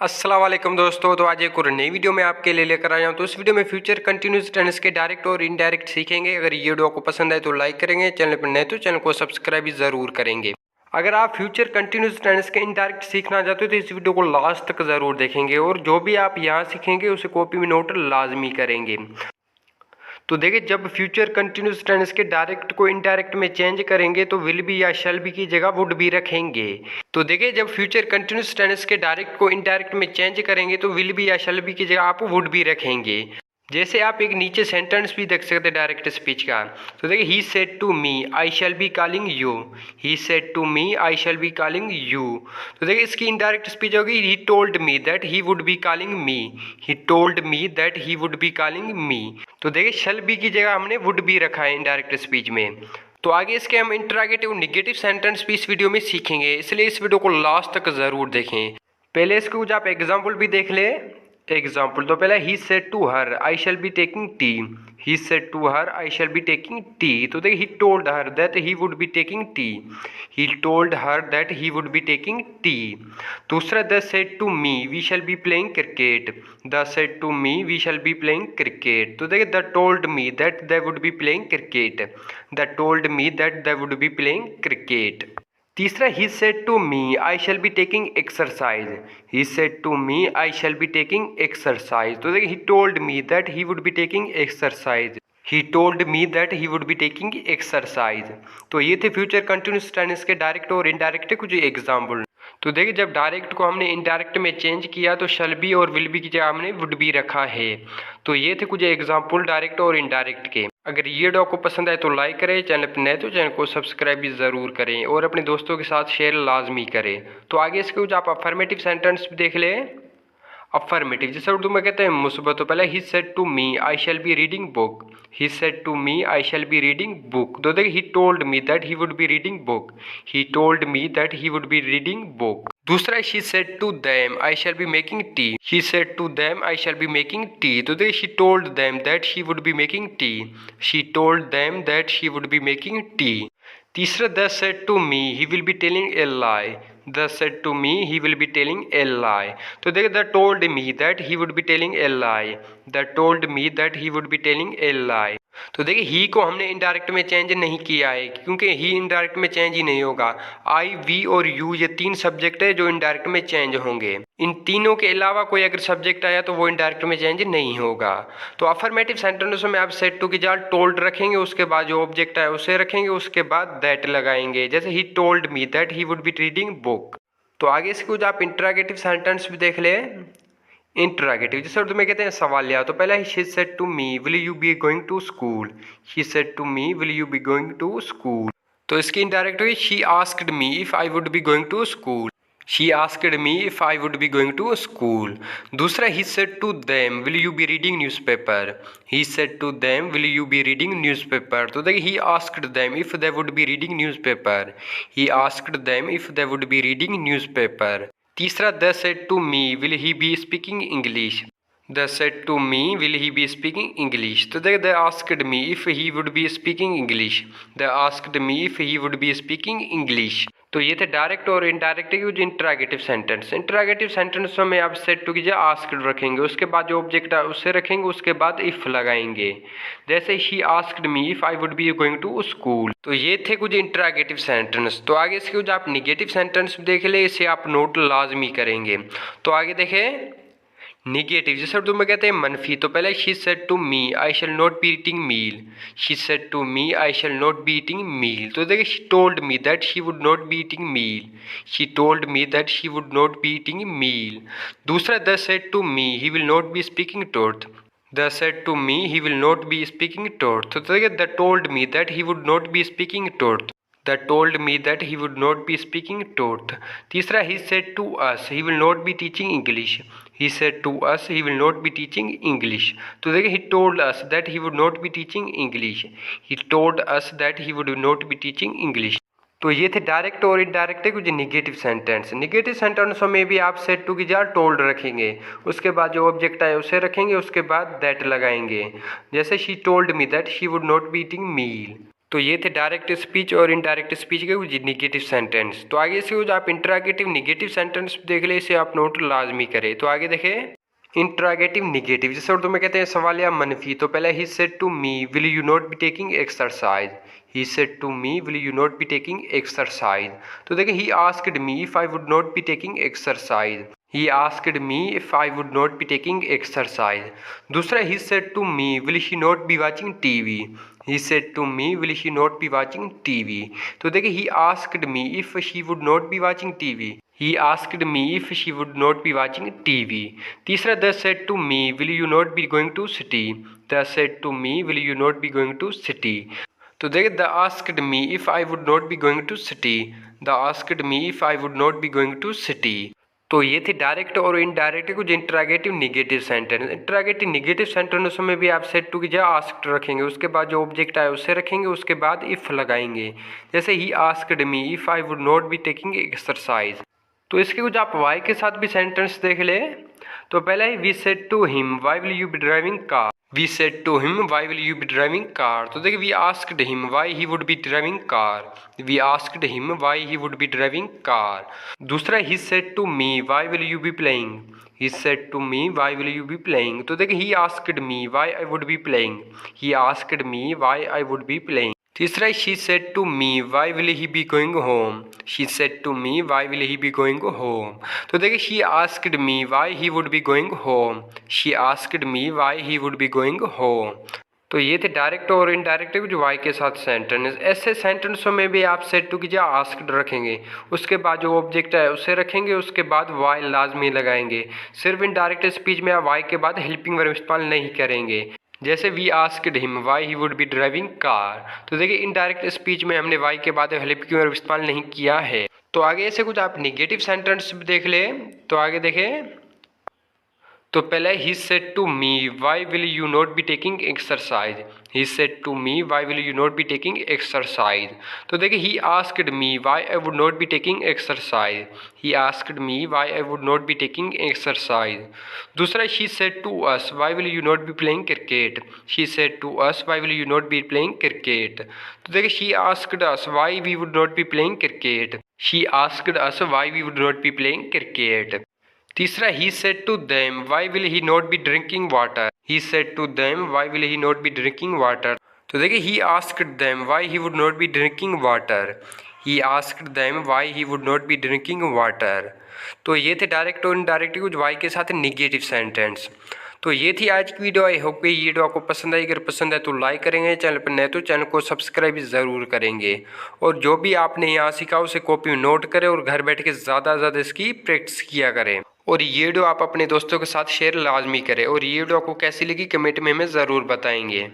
अस्सलाम वालेकुम दोस्तों। तो आज एक और नई वीडियो में आपके लिए लेकर आया हूं। तो इस वीडियो में फ्यूचर कंटिन्यूस टेंस के डायरेक्ट और इनडायरेक्ट सीखेंगे। अगर ये वीडियो आपको पसंद आए तो लाइक करेंगे, चैनल पर नए तो चैनल को सब्सक्राइब भी ज़रूर करेंगे। अगर आप फ्यूचर कंटिन्यूस टेंस के इनडायरेक्ट सीखना चाहते हो तो इस वीडियो को लास्ट तक ज़रूर देखेंगे और जो भी आप यहाँ सीखेंगे उसे कॉपी में नोट लाजमी करेंगे। तो देखिए, जब फ्यूचर कंटिन्यूस टेंस के डायरेक्ट को इनडायरेक्ट में चेंज करेंगे तो विल बी या शैल बी की जगह वुड बी रखेंगे। तो देखिए, जब फ्यूचर कंटिन्यूस टेंस के डायरेक्ट को इनडायरेक्ट में चेंज करेंगे तो विल बी या शैल बी की जगह आप वुड बी रखेंगे। जैसे आप एक नीचे सेंटेंस भी देख सकते हैं डायरेक्ट स्पीच का। तो देखिए, he said to me I shall be calling you. He said to me I shall be calling you. तो देखिए, इसकी इनडायरेक्ट स्पीच होगी he told me that he would be calling me. He told me that he would be calling me. तो देखिए, shall be की जगह हमने would be रखा है इनडायरेक्ट स्पीच में। तो आगे इसके हम इंटरोगेटिव नेगेटिव सेंटेंस भी इस वीडियो में सीखेंगे, इसलिए इस वीडियो को लास्ट तक जरूर देखें। पहले इसके कुछ आप एग्जाम्पल भी देख ले। एग्जाम्पल तो पहला he said to her I shall be taking tea. He said to her I shall be taking tea. तो देखिए, he told her that he would be taking tea. He told her that he would be taking tea. दूसरा, they said to me we shall be playing cricket. They said to me we shall be playing cricket. तो देखिए, they told me that they would be playing cricket. They told me that they would be playing cricket. तीसरा, he said to me I shall be taking exercise. He said to me I shall be taking exercise. तो देखिए, he told me that he would be taking exercise. He told me that he would be taking exercise. तो ये थे future continuous tense के direct और indirect कुछ example. तो देखिए, जब डायरेक्ट को हमने इनडायरेक्ट में चेंज किया तो शैल बी और विल बी की जगह हमने वुड बी रखा है। तो ये थे कुछ एग्जाम्पल डायरेक्ट और इनडायरेक्ट के। अगर ये वीडियो आपको पसंद आए तो लाइक करें, चैनल पर नए तो चैनल को सब्सक्राइब भी ज़रूर करें और अपने दोस्तों के साथ शेयर लाजमी करें। तो आगे इसके कुछ आप अफर्मेटिव सेंटेंस भी देख लें। अफर्मेटिव जैसे उर्दू में कहते हैं मुस्बत, तो पहले he said to me I shall be reading book. He said to me I shall be reading book. तो देखिए, he told me that he would be reading book. He told me that he would be reading book. दूसरा, she said to them I shall be making tea. She said to them I shall be making tea. तो देखिए, she told them that she would be making tea. She told them that she would be making tea. तीसरा, they said to me he will be telling a lie. They said to me he will be telling a lie. तो देखिए, they told me that he would be telling a lie. They told me that he would be telling a lie. तो देखिए, ही को हमने indirect में change नहीं किया है क्योंकि ही इनडायरेक्ट में चेंज ही नहीं होगा। आई, वी और यू ये तीन सब्जेक्ट है जो इनडायरेक्ट में चेंज होंगे। इन तीनों के अलावा कोई अगर सब्जेक्ट आया तो वो इनडायरेक्ट में चेंज नहीं होगा। तो अफर्मेटिव सेंटेंसों में आप सेड टू की जगह टोल्ड रखेंगे, उसके बाद जो ऑब्जेक्ट है उसे रखेंगे, उसके बाद दैट लगाएंगे। जैसे ही told me that he would be reading book. तो आगे इसके कुछ आप इंटरोगेटिव सेंटेंस भी देख लें। इंटरोगेटिव जैसे उर्दू में कहते हैं सवालिया, तो पहला ही she said to me will you be going to school. She said to me will you be going to school. तो इसकी इंडायरेक्ट हुई she asked me if I would be going to school. She asked me if I would be going to school. दूसरा, he said to them will you be reading newspaper. He said to them will you be reading newspaper. तो देखिए, he asked them if they would be reading newspaper. He asked them if they would be reading newspaper. तीसरा, they said to me will he be speaking English. They said to me will he be speaking English. तो देखिए, they asked me if he would be speaking English. They asked me if he would be speaking English. तो ये थे direct और indirect के कुछ interrogative sentence. Interrogative सेंटेंसों में आप सेड टू की जगह आस्क्ड रखेंगे, उसके बाद जो ऑब्जेक्ट है उससे रखेंगे, उसके बाद इफ लगाएंगे। जैसे she asked me if I would be going to school. तो ये थे कुछ इंटरोगेटिव सेंटेंस। तो आगे इसके कुछ आप निगेटिव सेंटेंस देख ले, इसे आप नोट लाजमी करेंगे। तो आगे देखें निगेटिव जैसे उर्दू में कहते हैं मनफी, तो पहले she said to me I shall not be eating meal. She said to me I shall not be eating meal. तो देखिए, she told me that she would not be eating meal. She told me that she would not be eating meal. दूसरा, they said to me he will not be speaking truth. They said to me he will not be speaking truth. तो देखिए, they told me that he would not be speaking truth. The told me that he would not be speaking truth. तीसरा, he said to us he will not be teaching English. He said to us he will not be teaching English. तो देखिए, he told us that he would not be teaching English. He told us that he would not be teaching English. तो ये थे direct और indirect कुछ negative sentence. Negative सेंटेंसों में भी आप सेड टू की जगह टोल्ड रखेंगे, उसके बाद जो ऑब्जेक्ट आए उसे रखेंगे, उसके बाद दैट लगाएंगे। जैसे she told me that she would not be eating meal. तो ये थे डायरेक्ट स्पीच और इनडायरेक्ट स्पीच के कुछ निगेटिव सेंटेंस। तो आगे से कुछ आप इंटरागेटिव निगेटिव सेंटेंस देख ले, इसे आप नोट लाजमी करें। तो आगे देखें इंटरागेटिव निगेटिव, जैसे उर्दू में कहते हैं सवाल या मनफी। तो पहले he said to me will you not be taking exercise. He said to me will you not be taking exercise. तो देखिए he asked me if I would not be taking exercise. He asked me if I would not be taking exercise. दूसरा he said to me will she not be watching TV. He said to me will she not be watching TV. तो देखिए he asked me if she would not be watching TV. He asked me if she would not be watching TV. तीसरा they said to me will you not be going to city. They said to me will you not be going to city. तो देखिए the asked me if I would not be going to city. The asked me if I would not be going to city. तो ये थे direct और indirect कुछ interrogative negative sentence. Interrogative negative सेंटेंसों में भी आप सेड टू की जगह आस्क्ड रखेंगे, उसके बाद जो ऑब्जेक्ट आए उसे रखेंगे, उसके बाद इफ लगाएंगे। जैसे ही asked me if I would not be taking exercise. तो इसके कुछ आप वाई के साथ भी सेंटेंस देख ले। तो पहला he we said to him why will you be driving car. We said to him why will you be driving car. तो देखिए we asked him why he would be driving car. We asked him why he would be driving car. दूसरा he said to me why will you be playing. He said to me why will you be playing. तो देखिए he asked me why I would be playing. He asked me why I would be playing. तीसरा she said to me why will he be going home. She said to me why will he be going home. तो देखिए she asked me why he would be going home. She asked me why he would be going home. तो ये थे direct और indirect जो Y के साथ sentence. ऐसे सेंटेंसों में भी आप सेड टू की जगह आस्क्ड रखेंगे, उसके बाद जो ऑब्जेक्ट है उसे रखेंगे, उसके बाद वाई लाजमी लगाएंगे। सिर्फ इनडायरेक्ट स्पीच में आप वाई के बाद हेल्पिंग वर्ब इस्तेमाल नहीं करेंगे। जैसे we asked him why he would be driving car. तो देखिए इनडायरेक्ट स्पीच में हमने वाई के बाद हेल्पिंग वर्ब इस्तेमाल नहीं किया है। तो आगे ऐसे कुछ आप निगेटिव सेंटेंस देख ले। तो आगे देखें, तो पहले he said to me why will you not be taking exercise. He said to me why will you not be taking exercise. तो देखिए he asked me why I would not be taking exercise. He asked me why I would not be taking exercise. दूसरा she said to us why will you not be playing cricket. She said to us why will you not be playing cricket. तो देखिए she asked us why we would not be playing cricket. She asked us why we would not be playing cricket. तीसरा he said to them why will he not be drinking water. He said to them why will he not be drinking water. तो देखिए he asked them why he would not be drinking water. He asked them why he would not be drinking water. तो ये थे direct और indirect कुछ Y के साथ negative sentence. तो ये थी आज की वीडियो। आई होप कि ये वीडियो आपको पसंद आई। अगर पसंद है तो लाइक करेंगे, चैनल पर नए तो चैनल को सब्सक्राइब ज़रूर करेंगे। और जो भी आपने यहाँ सीखा उसे कॉपी में नोट करें और घर बैठ के ज़्यादा से ज़्यादा इसकी प्रैक्टिस किया करें। और ये वीडियो आप अपने दोस्तों के साथ शेयर लाजमी करें। और ये वीडियो आपको कैसी लगी कमेंट में हमें ज़रूर बताएंगे।